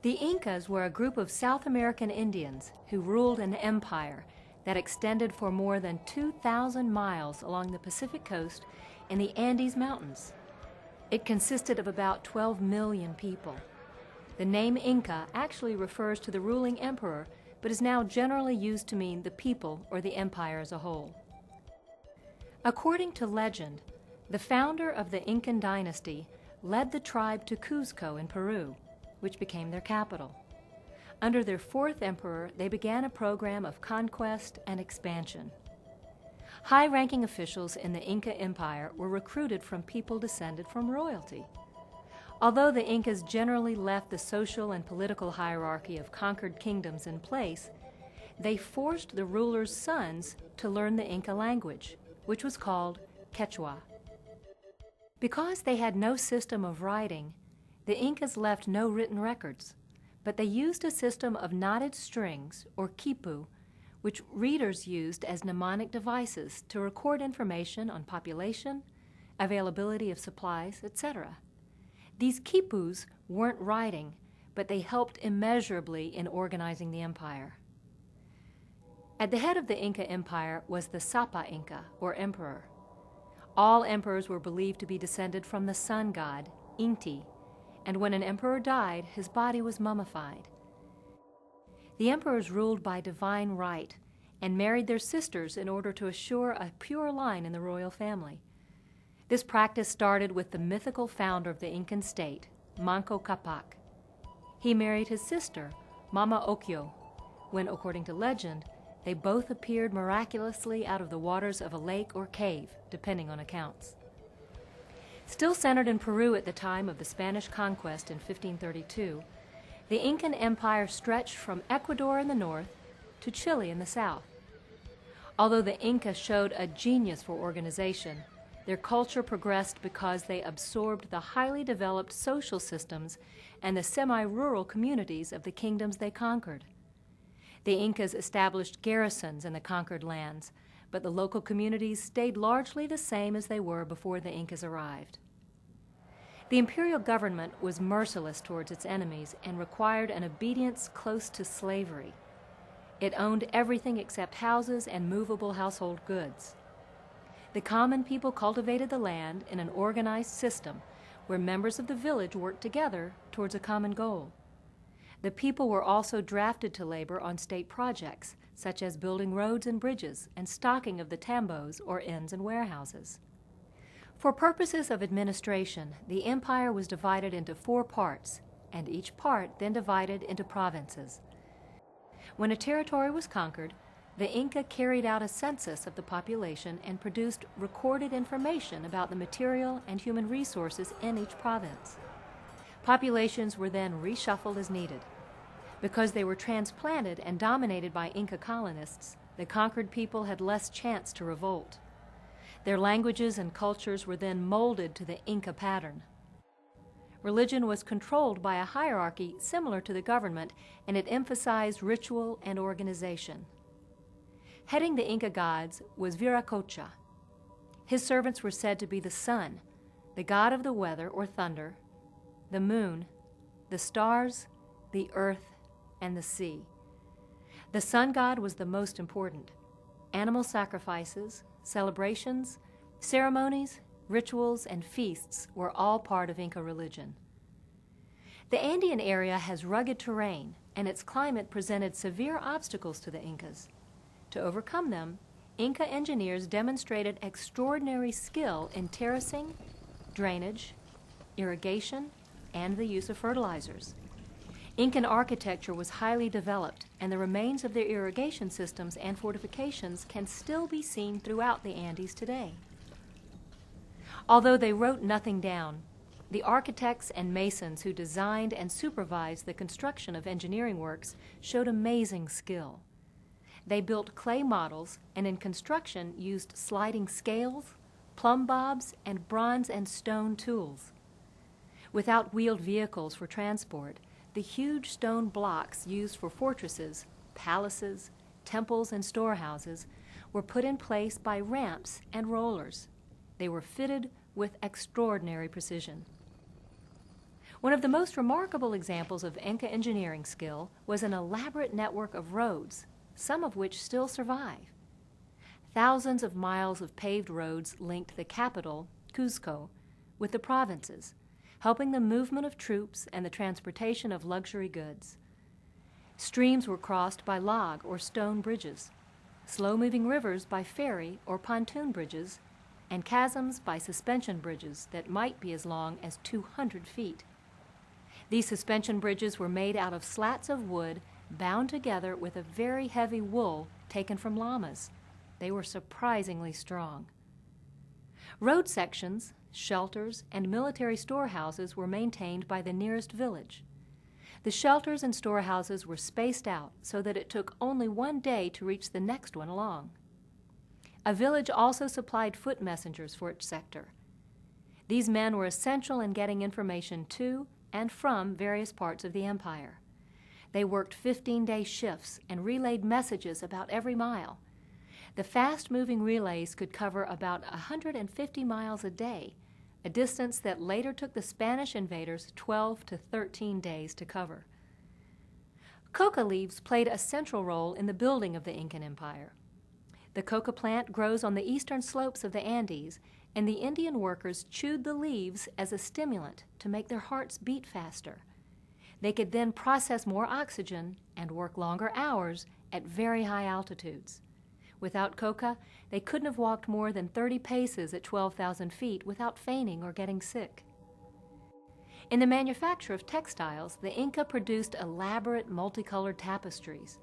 The Incas were a group of South American Indians who ruled an empire that extended for more than 2,000 miles along the Pacific coast in the Andes Mountains. It consisted of about 12 million people. The name Inca actually refers to the ruling emperor, but is now generally used to mean the people or the empire as a whole. According to legend, the founder of the Incan dynasty led the tribe to Cuzco in Peru, which became their capital. Under their fourth emperor, they began a program of conquest and expansion. High-ranking officials in the Inca Empire were recruited from people descended from royalty. Although the Incas generally left the social and political hierarchy of conquered kingdoms in place, they forced the rulers' sons to learn the Inca language, which was called Quechua. Because they had no system of writing, the Incas left no written records, but they used a system of knotted strings, or quipu, which readers used as mnemonic devices to record information on population, availability of supplies, etc. These quipus weren't writing, but they helped immeasurably in organizing the empire. At the head of the Inca Empire was the Sapa Inca, or emperor. All emperors were believed to be descended from the sun god, Inti, and when an emperor died, his body was mummified. The emperors ruled by divine right and married their sisters in order to assure a pure line in the royal family. This practice started with the mythical founder of the Incan state, Manco Capac. He married his sister, Mama Ocllo, when, according to legend, they both appeared miraculously out of the waters of a lake or cave, depending on accounts. Still centered in Peru at the time of the Spanish conquest in 1532, the Incan Empire stretched from Ecuador in the north to Chile in the south. Although the Inca showed a genius for organization, their culture progressed because they absorbed the highly developed social systems and the semi-rural communities of the kingdoms they conquered. The Incas established garrisons in the conquered lands, but the local communities stayed largely the same as they were before the Incas arrived. The imperial government was merciless towards its enemies and required an obedience close to slavery. It owned everything except houses and movable household goods. The common people cultivated the land in an organized system where members of the village worked together towards a common goal. The people were also drafted to labor on state projects, such as building roads and bridges and stocking of the tambos, or inns and warehouses. For purposes of administration, the empire was divided into 4 parts, and each part then divided into provinces. When a territory was conquered, the Inca carried out a census of the population and produced recorded information about the material and human resources in each province. Populations were then reshuffled as needed. Because they were transplanted and dominated by Inca colonists, the conquered people had less chance to revolt. Their languages and cultures were then molded to the Inca pattern. Religion was controlled by a hierarchy similar to the government, and it emphasized ritual and organization. Heading the Inca gods was Viracocha. His servants were said to be the sun, the god of the weather or thunder, the moon, the stars, the earth, and the sea. The sun god was the most important. Animal sacrifices, celebrations, ceremonies, rituals, and feasts were all part of Inca religion. The Andean area has rugged terrain, and its climate presented severe obstacles to the Incas. To overcome them, Inca engineers demonstrated extraordinary skill in terracing, drainage, irrigation, and the use of fertilizers. Incan architecture was highly developed, and the remains of their irrigation systems and fortifications can still be seen throughout the Andes today. Although they wrote nothing down, the architects and masons who designed and supervised the construction of engineering works showed amazing skill. They built clay models and in construction used sliding scales, plumb bobs, and bronze and stone tools. Without wheeled vehicles for transport, the huge stone blocks used for fortresses, palaces, temples, and storehouses were put in place by ramps and rollers. They were fitted with extraordinary precision. One of the most remarkable examples of Inca engineering skill was an elaborate network of roads, some of which still survive. Thousands of miles of paved roads linked the capital, Cuzco, with the provinces, helping the movement of troops and the transportation of luxury goods. Streams were crossed by log or stone bridges, slow-moving rivers by ferry or pontoon bridges, and chasms by suspension bridges that might be as long as 200 feet. These suspension bridges were made out of slats of wood bound together with a very heavy wool taken from llamas. They were surprisingly strong. Road sections, shelters, and military storehouses were maintained by the nearest village. The shelters and storehouses were spaced out so that it took only one day to reach the next one along. A village also supplied foot messengers for its sector. These men were essential in getting information to and from various parts of the empire. They worked 15-day shifts and relayed messages about every mile. The fast-moving relays could cover about 150 miles a day, a distance that later took the Spanish invaders 12 to 13 days to cover. Coca leaves played a central role in the building of the Incan Empire. The coca plant grows on the eastern slopes of the Andes, and the Indian workers chewed the leaves as a stimulant to make their hearts beat faster. They could then process more oxygen and work longer hours at very high altitudes. Without coca, they couldn't have walked more than 30 paces at 12,000 feet without fainting or getting sick. In the manufacture of textiles, the Inca produced elaborate multicolored tapestries.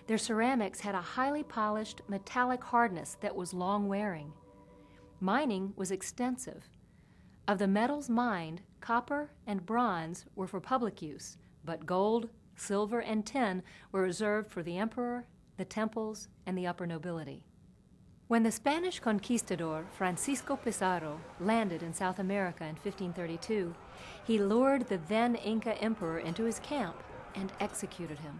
Their ceramics had a highly polished metallic hardness that was long-wearing. Mining was extensive. Of the metals mined, copper and bronze were for public use, but gold, silver, and tin were reserved for the emperor, the temples, and the upper nobility. When the Spanish conquistador Francisco Pizarro landed in South America in 1532, he lured the then Inca emperor into his camp and executed him.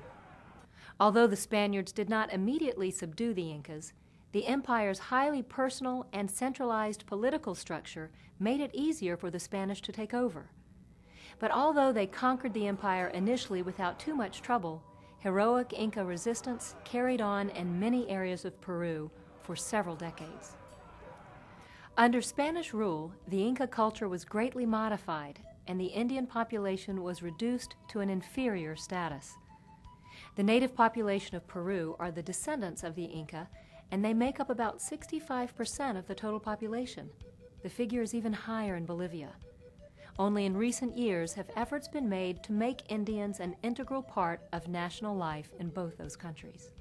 Although the Spaniards did not immediately subdue the Incas, the empire's highly personal and centralized political structure made it easier for the Spanish to take over. But although they conquered the empire initially without too much trouble, heroic Inca resistance carried on in many areas of Peru for several decades. Under Spanish rule, the Inca culture was greatly modified, and the Indian population was reduced to an inferior status. The native population of Peru are the descendants of the Inca, and they make up about 65% of the total population. The figure is even higher in Bolivia. Only in recent years have efforts been made to make Indians an integral part of national life in both those countries.